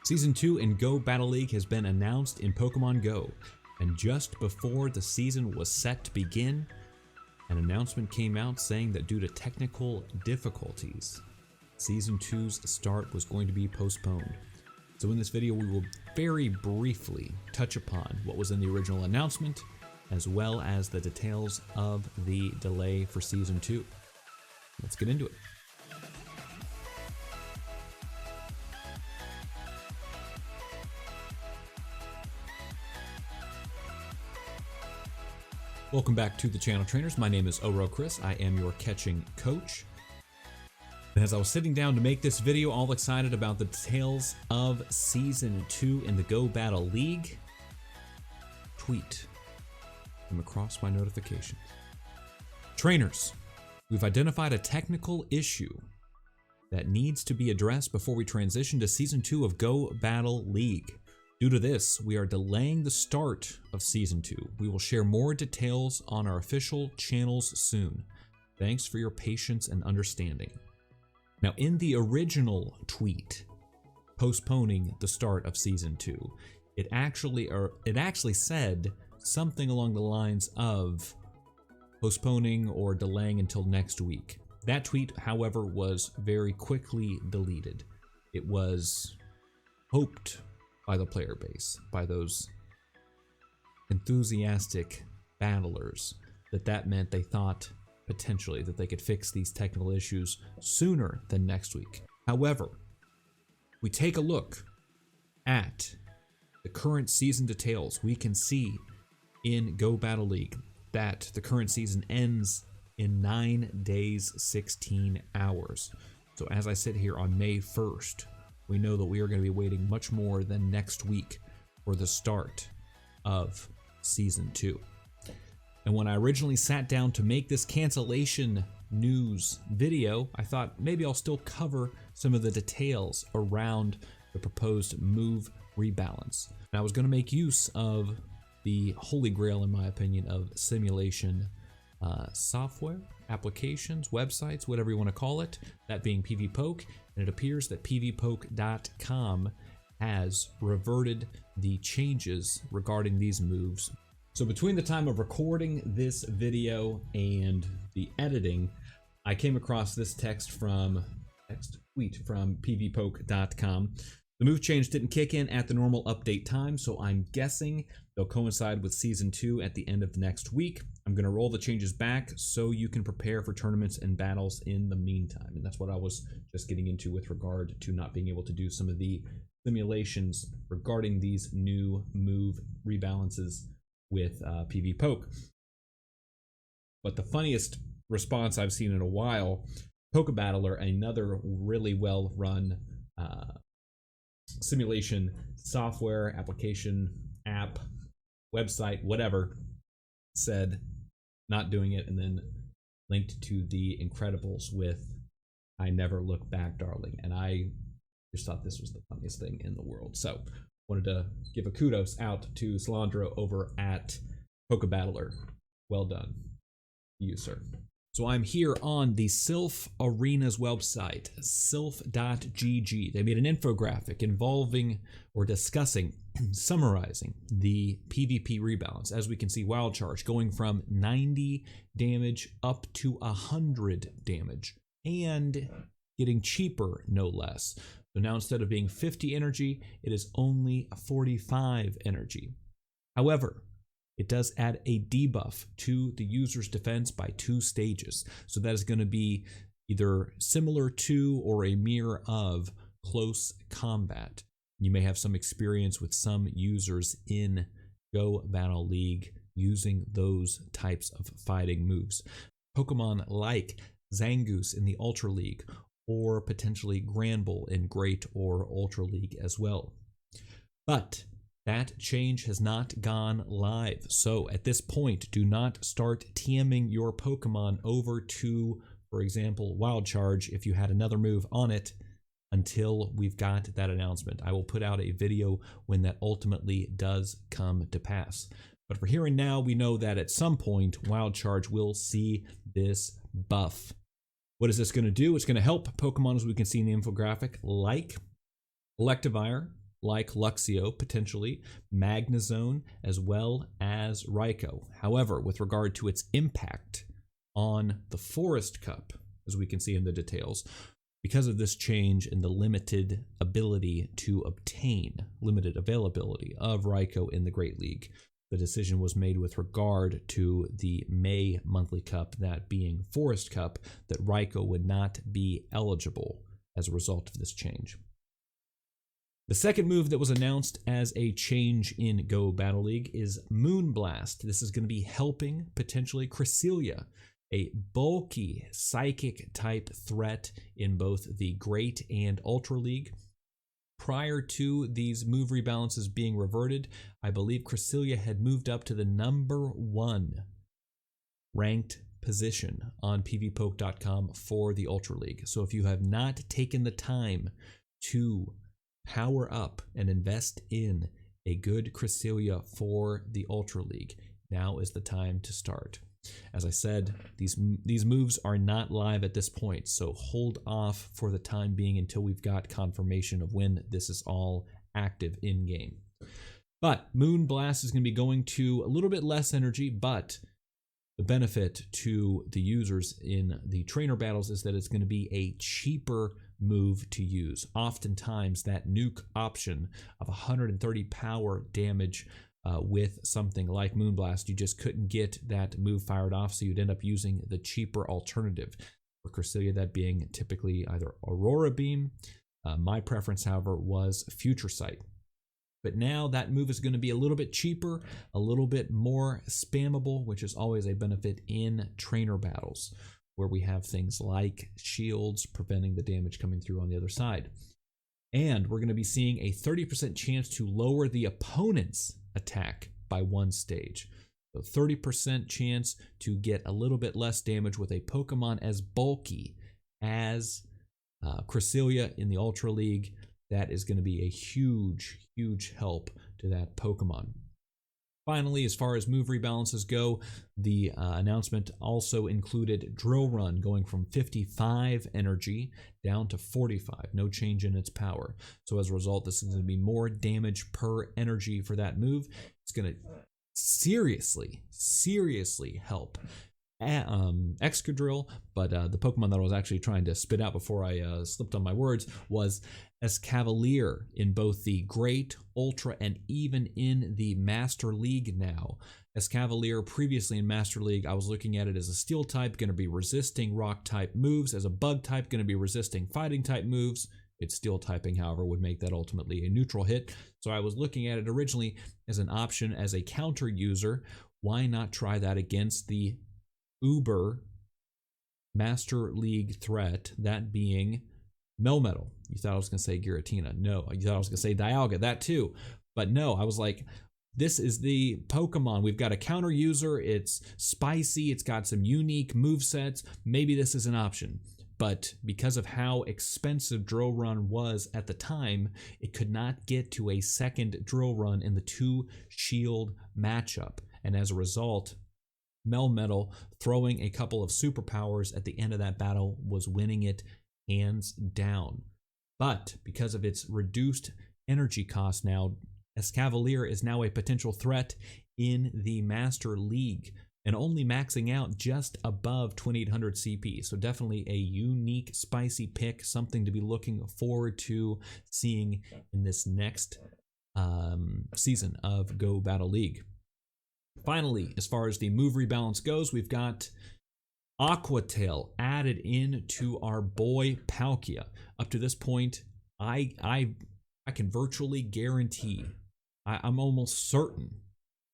Season 2 in Go Battle League has been announced in Pokemon Go, and just before the season was set to begin, an announcement came out saying that due to technical difficulties, Season 2's start was going to be postponed. So in this video we will very briefly touch upon what was in the original announcement, as well as the details of the delay for Season 2. Let's get into it. Welcome back to the channel, trainers. My name is Oro Chris. I am your catching coach. As I was sitting down to make this video, all excited about the details of Season 2 in the Go Battle League, tweet came across my notifications. Trainers, we've identified a technical issue that needs to be addressed before we transition to Season 2 of Go Battle League. Due to this, we are delaying the start of Season 2. We will share more details on our official channels soon. Thanks for your patience and understanding. Now, in the original tweet postponing the start of Season 2, it actually said something along the lines of postponing or delaying until next week. That tweet, however, was very quickly deleted. It was hoped by the player base, by those enthusiastic battlers, that meant they thought potentially that they could fix these technical issues sooner than next week. However, we take a look at the current season details. We can see in Go Battle League that the current season ends in 9 days, 16 hours. So as I sit here on May 1st, we know that we are going to be waiting much more than next week for the start of Season 2. And when I originally sat down to make this cancellation news video, I thought maybe I'll still cover some of the details around the proposed Move Rebalance. And I was going to make use of the holy grail, in my opinion, of simulation software, applications, websites, whatever you want to call it, that being PvPoke, and it appears that PvPoke.com has reverted the changes regarding these moves. So between the time of recording this video and the editing, I came across this tweet from PvPoke.com. The move change didn't kick in at the normal update time, so I'm guessing they'll coincide with Season 2 at the end of the next week. I'm going to roll the changes back so you can prepare for tournaments and battles in the meantime. And that's what I was just getting into with regard to not being able to do some of the simulations regarding these new move rebalances with PvPoke. But the funniest response I've seen in a while, PokeBattler, another really well-run simulation software, application, app, website, whatever, said not doing it, and then linked to the Incredibles with "I never look back, darling." And I just thought this was the funniest thing in the world. So wanted to give a kudos out to Salandro over at PokeBattler. Well done, you sir. So I'm here on the Sylph Arena's website, sylph.gg. They made an infographic involving or discussing, summarizing the PvP rebalance. As we can see, Wild Charge going from 90 damage up to 100 damage and getting cheaper, no less. So now instead of being 50 energy, it is only 45 energy. However, it does add a debuff to the user's defense by 2 stages. So that is going to be either similar to or a mirror of close combat. You may have some experience with some users in Go Battle League using those types of fighting moves. Pokemon like Zangoose in the Ultra League, or potentially Granbull in Great or Ultra League as well. But that change has not gone live. So at this point, do not start TMing your Pokemon over to, for example, Wild Charge if you had another move on it until we've got that announcement. I will put out a video when that ultimately does come to pass. But for here and now, we know that at some point, Wild Charge will see this buff. What is this going to do? It's going to help Pokemon, as we can see in the infographic, like Electivire, like Luxio, potentially, Magnezone, as well as Raikou. However, with regard to its impact on the Forest Cup, as we can see in the details, because of this change in the limited ability to obtain, limited availability of Raikou in the Great League, the decision was made with regard to the May monthly cup, that being Forest Cup, that Raikou would not be eligible as a result of this change. The second move that was announced as a change in Go Battle League is Moonblast. This is going to be helping potentially Cresselia, a bulky psychic type threat in both the Great and Ultra League. Prior to these move rebalances being reverted, I believe Cresselia had moved up to the #1 ranked position on pvpoke.com for the Ultra League. So if you have not taken the time to power up and invest in a good Cresselia for the Ultra League, now is the time to start. As I said, these moves are not live at this point, so hold off for the time being until we've got confirmation of when this is all active in-game. But Moonblast is going to be going to a little bit less energy, but the benefit to the users in the trainer battles is that it's going to be a cheaper move to use. Oftentimes, that nuke option of 130 power damage with something like Moonblast, you just couldn't get that move fired off, so you'd end up using the cheaper alternative. For Cresselia, that being typically either Aurora Beam. My preference, however, was Future Sight. But now that move is going to be a little bit cheaper, a little bit more spammable, which is always a benefit in trainer battles, where we have things like shields preventing the damage coming through on the other side. And we're going to be seeing a 30% chance to lower the opponent's attack by 1 stage. So 30% chance to get a little bit less damage with a Pokemon as bulky as Cresselia in the Ultra League. That is going to be a huge, huge help to that Pokemon. Finally, as far as move rebalances go, the announcement also included Drill Run going from 55 energy down to 45, no change in its power. So as a result, this is going to be more damage per energy for that move. It's going to seriously help Excadrill, but the Pokemon that I was actually trying to spit out before I slipped on my words was Escavalier in both the Great, Ultra, and even in the Master League now. Escavalier previously in Master League, I was looking at it as a Steel type, going to be resisting Rock type moves, as a Bug type, going to be resisting Fighting type moves. Its Steel typing, however, would make that ultimately a neutral hit. So I was looking at it originally as an option as a counter user. Why not try that against the Uber Master League threat, that being Melmetal? You thought I was going to say Giratina. No, you thought I was going to say Dialga. That too. But no, I was like, this is the Pokemon. We've got a counter user. It's spicy. It's got some unique movesets. Maybe this is an option. But because of how expensive Drill Run was at the time, it could not get to a second Drill Run in the 2 shield matchup. And as a result, Melmetal throwing a couple of superpowers at the end of that battle was winning it hands down. But because of its reduced energy cost now, Escavalier is now a potential threat in the Master League and only maxing out just above 2800 CP. So definitely a unique, spicy pick, something to be looking forward to seeing in this next season of Go Battle League. Finally, as far as the move rebalance goes, we've got Aquatail added into our boy Palkia. Up to this point, I can virtually guarantee, I'm almost certain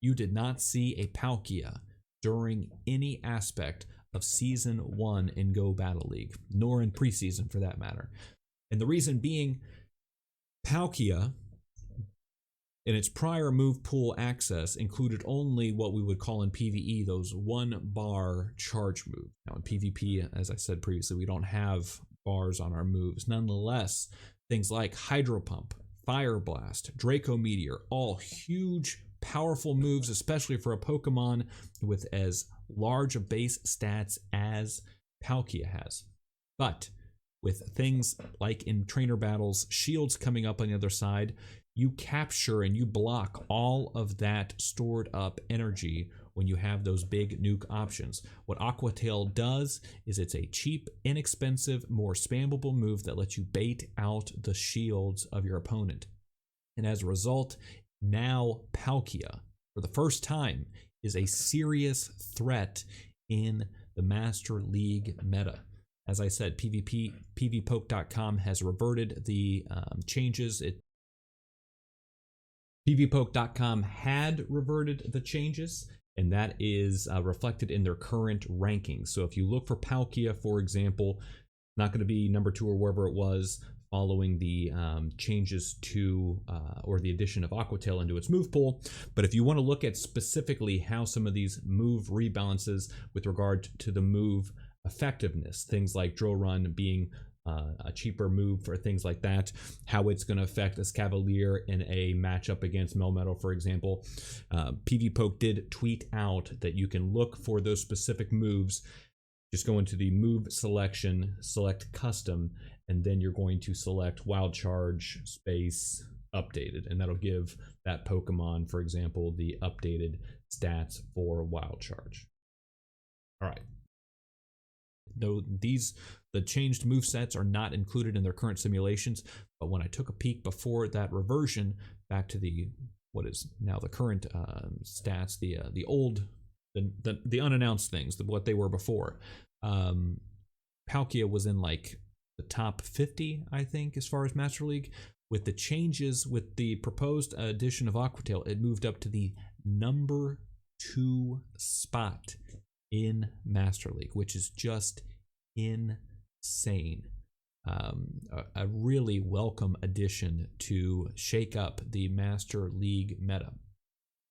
you did not see a Palkia during any aspect of Season 1 in Go Battle League, nor in preseason for that matter. And the reason being, Palkia in its prior move pool access included only what we would call in PvE those 1-bar charge moves. Now in PvP, as I said previously, we don't have bars on our moves. Nonetheless, things like Hydro Pump, Fire Blast, Draco Meteor, all huge, powerful moves, especially for a Pokemon with as large a base stats as Palkia has. But with things like in trainer battles, shields coming up on the other side, you capture and you block all of that stored up energy when you have those big nuke options. What Aquatail does is it's a cheap, inexpensive, more spammable move that lets you bait out the shields of your opponent. And as a result, now Palkia, for the first time, is a serious threat in the Master League meta. As I said, PvPoke.com has reverted the changes. PvPoke.com had reverted the changes, and that is reflected in their current rankings. So if you look for Palkia, for example, not going to be number 2 or wherever it was following the changes to or the addition of Aquatail into its move pool. But if you want to look at specifically how some of these move rebalances with regard to the move effectiveness, things like Drill Run being a cheaper move for things like that, how it's going to affect Escavalier in a matchup against Melmetal, for example. PvPoke did tweet out that you can look for those specific moves. Just go into the move selection, select custom, and then you're going to select Wild Charge space updated, and that'll give that Pokemon, for example, the updated stats for Wild Charge. All right. Though the changed move sets are not included in their current simulations, but when I took a peek before that reversion back to the what is now the current stats, the old the unannounced things, what they were before, Palkia was in like the top 50, I think, as far as Master League. With the changes, with the proposed addition of Aquatail, it moved up to the number 2 spot in Master League, which is just insane. A really welcome addition to shake up the Master League meta.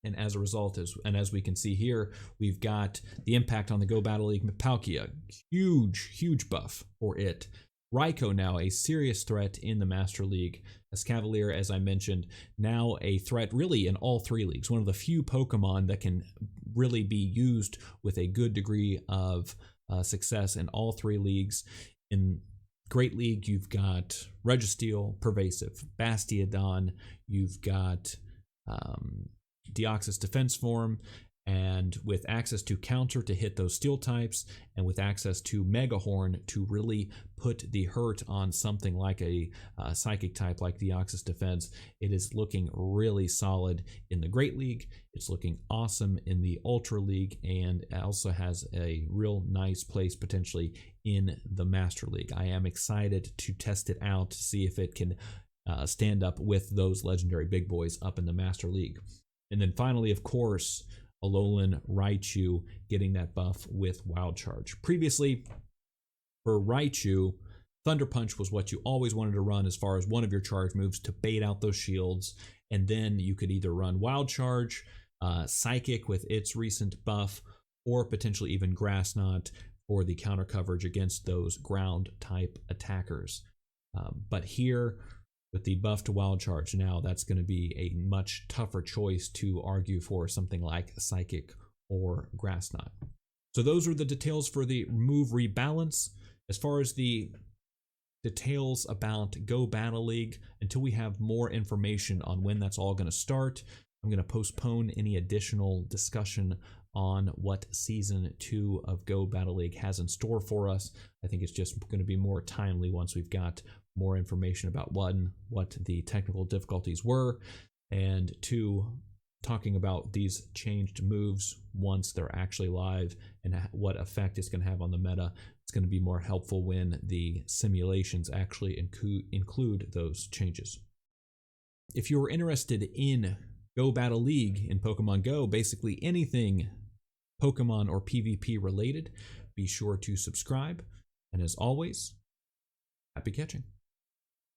And as a result, as we can see here, we've got the impact on the Go Battle League. Palkia, huge buff for it. Raikou now a serious threat in the Master League. Escavalier, as I mentioned, now a threat really in all 3 leagues. One of the few Pokemon that can really be used with a good degree of success in all 3 leagues. In Great League, you've got Registeel, Pervasive, Bastiodon, you've got Deoxys Defense Form, and with access to counter to hit those steel types, and with access to Mega Horn to really put the hurt on something like a psychic type like Deoxys Defense, it is looking really solid in the Great League. It's looking awesome in the Ultra League, and it also has a real nice place potentially in the Master League. I am excited to test it out to see if it can stand up with those legendary big boys up in the Master League. And then finally, of course, Alolan Raichu getting that buff with Wild Charge. Previously, for Raichu, Thunder Punch was what you always wanted to run as far as one of your charge moves to bait out those shields, and then you could either run Wild Charge, Psychic with its recent buff, or potentially even Grass Knot for the counter coverage against those ground type attackers. But here, with the buff to Wild Charge now, that's going to be a much tougher choice to argue for something like Psychic or Grass Knot. So those are the details for the Move Rebalance. As far as the details about Go Battle League, until we have more information on when that's all going to start, I'm going to postpone any additional discussion on what Season 2 of Go Battle League has in store for us. I think it's just going to be more timely once we've got more information about one, what the technical difficulties were, and 2, talking about these changed moves once they're actually live and what effect it's going to have on the meta. It's going to be more helpful when the simulations actually include those changes. If you're interested in Go Battle League in Pokemon Go, basically anything Pokemon or PvP related, be sure to subscribe. And as always, happy catching.